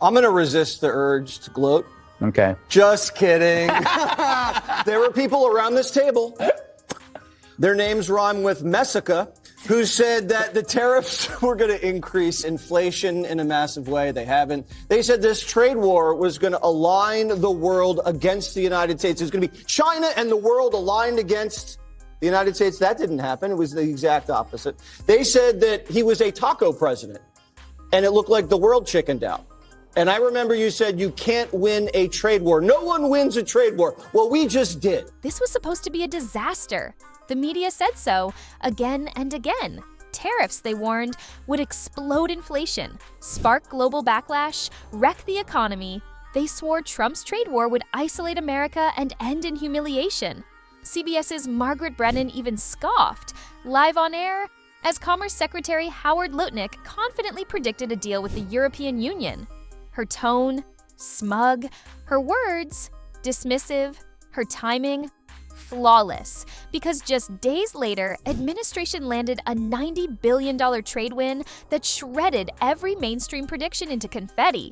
I'm going to resist the urge to gloat. Okay. Just kidding. There were people around this table. Their names rhyme with Messica, who said that the tariffs were going to increase inflation in a massive way. They haven't. They said this trade war was going to align the world against the United States. It was going to be China and the world aligned against the United States. That didn't happen. It was the exact opposite. They said that he was a taco president, and it looked like the world chickened out. And I remember you said you can't win a trade war. No one wins a trade war. Well, we just did. This was supposed to be a disaster. The media said so again and again. Tariffs, they warned, would explode inflation, spark global backlash, wreck the economy. They swore Trump's trade war would isolate America and end in humiliation. CBS's Margaret Brennan even scoffed, live on air, as Commerce Secretary Howard Lutnik confidently predicted a deal with the European Union. Her tone, smug, her words, dismissive, her timing, flawless, because just days later, administration landed a $90 billion trade win that shredded every mainstream prediction into confetti.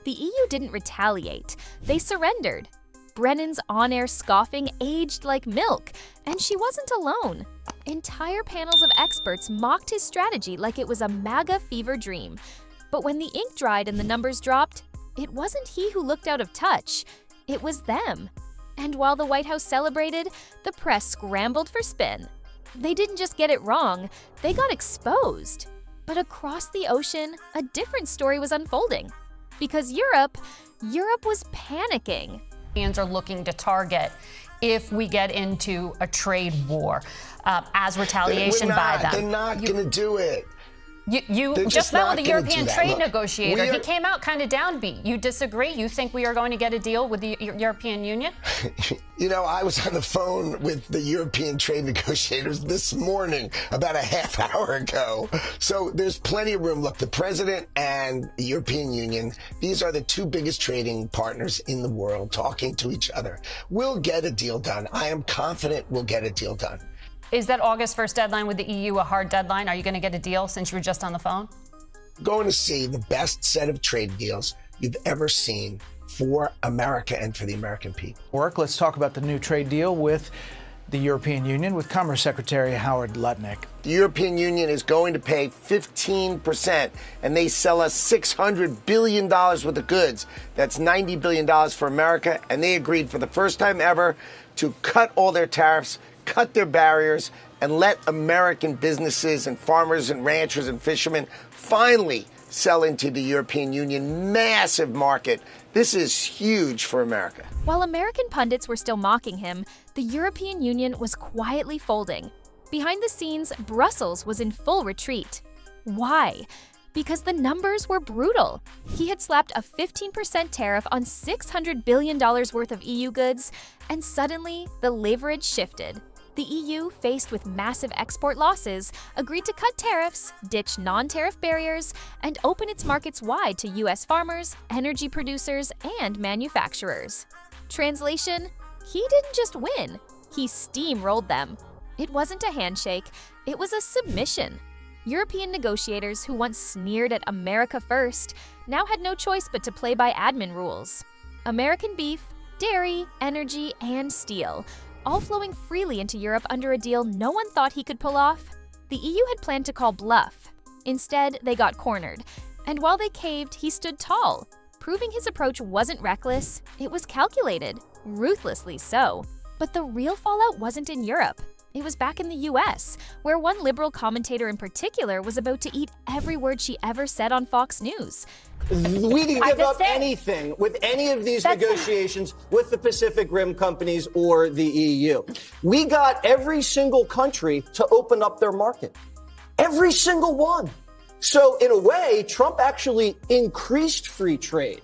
The EU didn't retaliate, they surrendered. Brennan's on-air scoffing aged like milk, and she wasn't alone. Entire panels of experts mocked his strategy like it was a MAGA fever dream. But when the ink dried and the numbers dropped, it wasn't he who looked out of touch, it was them. And while the White House celebrated, the press scrambled for spin. They didn't just get it wrong, they got exposed. But across the ocean, a different story was unfolding. Because Europe was panicking. Are looking to target if we get into a trade war as retaliation by them. They're not going to do it. You just met with the European trade negotiator. He came out kind of downbeat. You disagree? You think we are going to get a deal with the European Union? You know, I was on the phone with the European trade negotiators this morning, about a half hour ago. So there's plenty of room. Look, the president and the European Union, these are the two biggest trading partners in the world talking to each other. We'll get a deal done. I am confident we'll get a deal done. Is that August 1st deadline with the EU a hard deadline? Are you going to get a deal since you were just on the phone? Going to see the best set of trade deals you've ever seen for America and for the American people. Let's talk about the new trade deal with the European Union with Commerce Secretary Howard Lutnik. The European Union is going to pay 15%, and they sell us $600 billion worth of goods. That's $90 billion for America, and they agreed for the first time ever to cut all their tariffs, cut their barriers, and let American businesses and farmers and ranchers and fishermen finally sell into the European Union massive market. This is huge for America. While American pundits were still mocking him, the European Union was quietly folding. Behind the scenes, Brussels was in full retreat. Why? Because the numbers were brutal. He had slapped a 15% tariff on $600 billion worth of EU goods, and suddenly the leverage shifted. The EU, faced with massive export losses, agreed to cut tariffs, ditch non-tariff barriers, and open its markets wide to U.S. farmers, energy producers, and manufacturers. Translation: he didn't just win, he steamrolled them. It wasn't a handshake, it was a submission. European negotiators who once sneered at America first now had no choice but to play by admin rules. American beef, dairy, energy, and steel, all flowing freely into Europe under a deal no one thought he could pull off. The EU had planned to call bluff. Instead, they got cornered. And while they caved, he stood tall, proving his approach wasn't reckless, it was calculated, ruthlessly so. But the real fallout wasn't in Europe. It was back in the US, where one liberal commentator in particular was about to eat every word she ever said on Fox News. We can give up anything with any of these negotiations with the Pacific Rim companies or the EU. We got every single country to open up their market. Every single one. So in a way, Trump actually increased free trade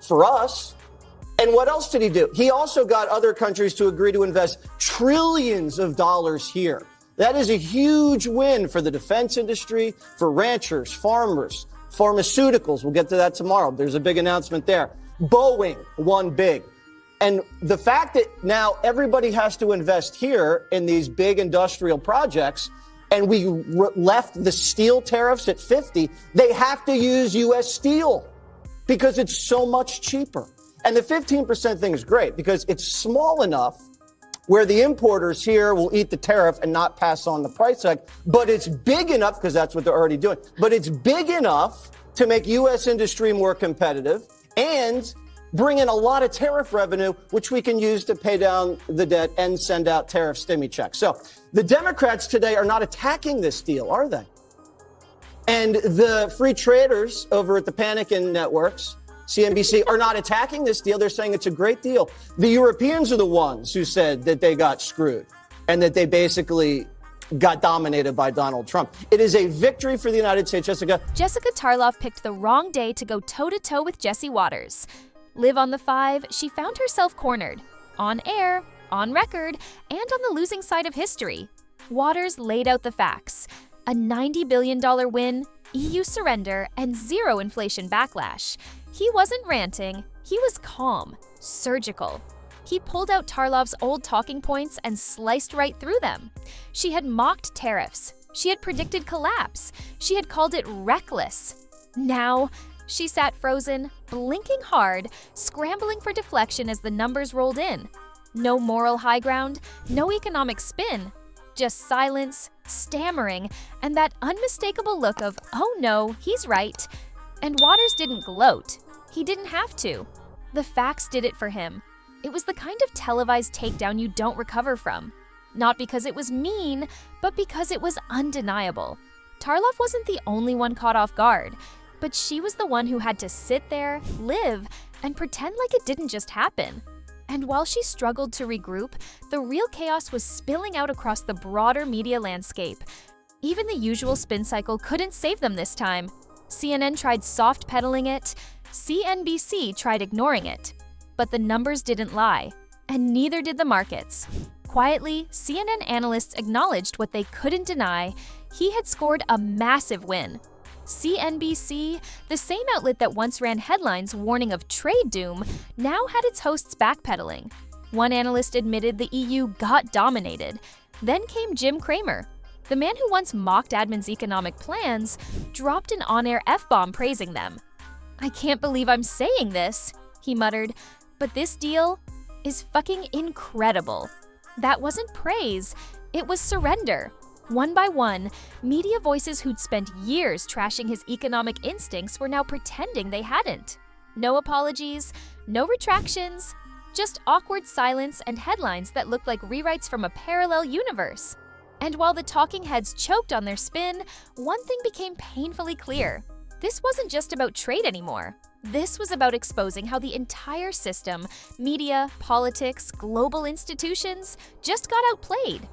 for us. And what else did he do? He also got other countries to agree to invest trillions of dollars here. That is a huge win for the defense industry, for ranchers, farmers, pharmaceuticals. We'll get to that tomorrow. There's a big announcement there. Boeing won big. And the fact that now everybody has to invest here in these big industrial projects, and we left the steel tariffs at 50, they have to use U.S. steel because it's so much cheaper. And the 15% thing is great because it's small enough where the importers here will eat the tariff and not pass on the price hike, but it's big enough, because that's what they're already doing, but it's big enough to make U.S. industry more competitive and bring in a lot of tariff revenue, which we can use to pay down the debt and send out tariff stimmy checks. So the Democrats today are not attacking this deal, are they? And the free traders over at the Panicking networks, CNBC, are not attacking this deal. They're saying it's a great deal. The Europeans are the ones who said that they got screwed and that they basically got dominated by Donald Trump. It is a victory for the United States. Jessica Tarlov picked the wrong day to go toe-to-toe with Jesse Waters. Live on the 5, she found herself cornered. On air, on record, and on the losing side of history. Waters laid out the facts. A $90 billion win, EU surrender, and zero inflation backlash. He wasn't ranting, he was calm, surgical. He pulled out Tarlov's old talking points and sliced right through them. She had mocked tariffs. She had predicted collapse. She had called it reckless. Now, she sat frozen, blinking hard, scrambling for deflection as the numbers rolled in. No moral high ground, no economic spin, just silence, stammering, and that unmistakable look of, oh no, he's right. And Waters didn't gloat. He didn't have to. The facts did it for him. It was the kind of televised takedown you don't recover from. Not because it was mean, but because it was undeniable. Tarlov wasn't the only one caught off guard, but she was the one who had to sit there, live, and pretend like it didn't just happen. And while she struggled to regroup, the real chaos was spilling out across the broader media landscape. Even the usual spin cycle couldn't save them this time. CNN tried soft pedaling it, CNBC tried ignoring it. But the numbers didn't lie, and neither did the markets. Quietly, CNN analysts acknowledged what they couldn't deny: he had scored a massive win. CNBC, the same outlet that once ran headlines warning of trade doom, now had its hosts backpedaling. One analyst admitted the EU got dominated. Then came Jim Cramer. The man who once mocked admin's economic plans dropped an on-air F-bomb praising them. "I can't believe I'm saying this," he muttered, "but this deal is fucking incredible." That wasn't praise, it was surrender. One by one, media voices who'd spent years trashing his economic instincts were now pretending they hadn't. No apologies, no retractions, just awkward silence and headlines that looked like rewrites from a parallel universe. And while the talking heads choked on their spin, one thing became painfully clear. This wasn't just about trade anymore. This was about exposing how the entire system, media, politics, global institutions, just got outplayed.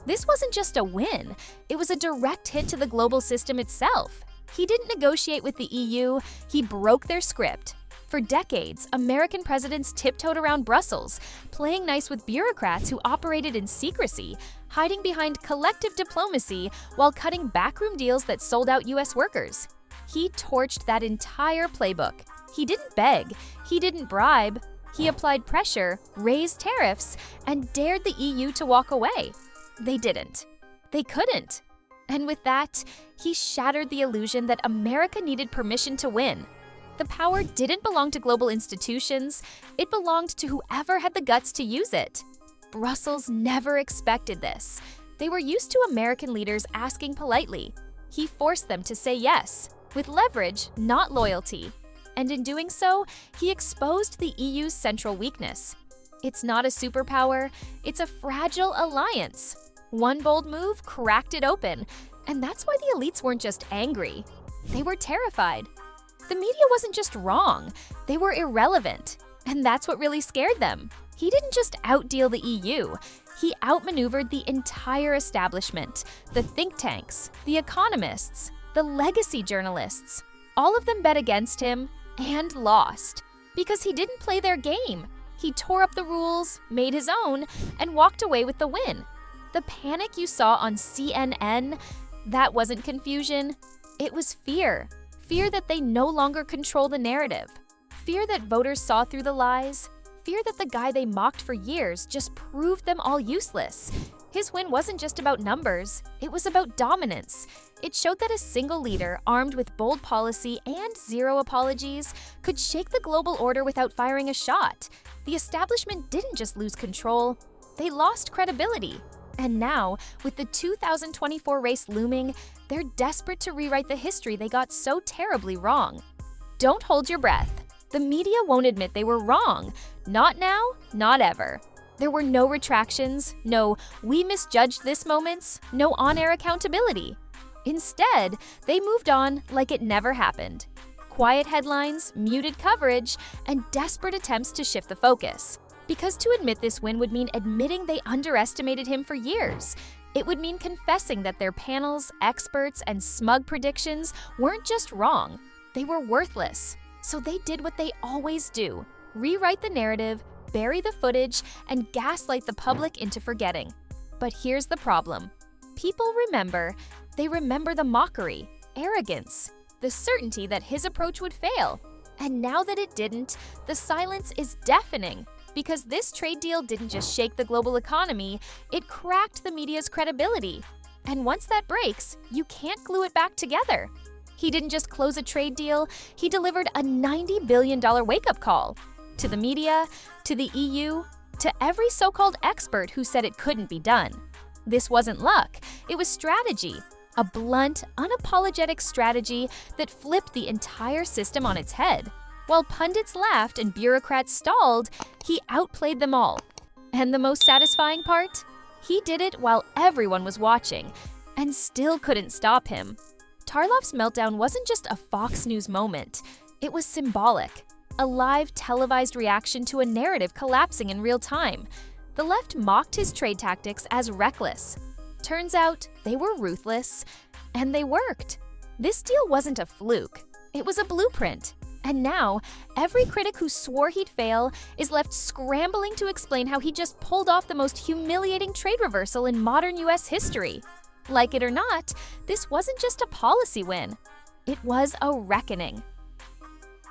This wasn't just a win, it was a direct hit to the global system itself. He didn't negotiate with the EU, he broke their script. For decades, American presidents tiptoed around Brussels, playing nice with bureaucrats who operated in secrecy, hiding behind collective diplomacy while cutting backroom deals that sold out US workers. He torched that entire playbook. He didn't beg, he didn't bribe, he applied pressure, raised tariffs, and dared the EU to walk away. They didn't. They couldn't. And with that, he shattered the illusion that America needed permission to win. The power didn't belong to global institutions, it belonged to whoever had the guts to use it. Brussels never expected this. They were used to American leaders asking politely. He forced them to say yes, with leverage, not loyalty. And in doing so, he exposed the EU's central weakness. It's not a superpower, it's a fragile alliance. One bold move cracked it open, and that's why the elites weren't just angry. They were terrified. The media wasn't just wrong, they were irrelevant, and that's what really scared them. He didn't just outdeal the EU, he outmaneuvered the entire establishment, the think tanks, the economists, the legacy journalists. All of them bet against him and lost, because he didn't play their game. He tore up the rules, made his own, and walked away with the win. The panic you saw on CNN, that wasn't confusion, it was fear. Fear that they no longer control the narrative. Fear that voters saw through the lies. Fear that the guy they mocked for years just proved them all useless. His win wasn't just about numbers, it was about dominance. It showed that a single leader, armed with bold policy and zero apologies, could shake the global order without firing a shot. The establishment didn't just lose control, they lost credibility. And now, with the 2024 race looming, they're desperate to rewrite the history they got so terribly wrong. Don't hold your breath. The media won't admit they were wrong. Not now, not ever. There were no retractions, no "we misjudged this" moments, no on-air accountability. Instead, they moved on like it never happened. Quiet headlines, muted coverage, and desperate attempts to shift the focus. Because to admit this win would mean admitting they underestimated him for years. It would mean confessing that their panels, experts, and smug predictions weren't just wrong, they were worthless. So they did what they always do: rewrite the narrative, bury the footage, and gaslight the public into forgetting. But here's the problem. People remember. They remember the mockery, arrogance, the certainty that his approach would fail. And now that it didn't, the silence is deafening. Because this trade deal didn't just shake the global economy, it cracked the media's credibility. And once that breaks, you can't glue it back together. He didn't just close a trade deal, he delivered a $90 billion wake-up call. To the media, to the EU, to every so-called expert who said it couldn't be done. This wasn't luck, it was strategy. A blunt, unapologetic strategy that flipped the entire system on its head. While pundits laughed and bureaucrats stalled, he outplayed them all. And the most satisfying part? He did it while everyone was watching, and still couldn't stop him. Tarlov's meltdown wasn't just a Fox News moment. It was symbolic. A live, televised reaction to a narrative collapsing in real time. The left mocked his trade tactics as reckless. Turns out, they were ruthless, and they worked. This deal wasn't a fluke. It was a blueprint. And now, every critic who swore he'd fail is left scrambling to explain how he just pulled off the most humiliating trade reversal in modern US history. Like it or not, this wasn't just a policy win. It was a reckoning.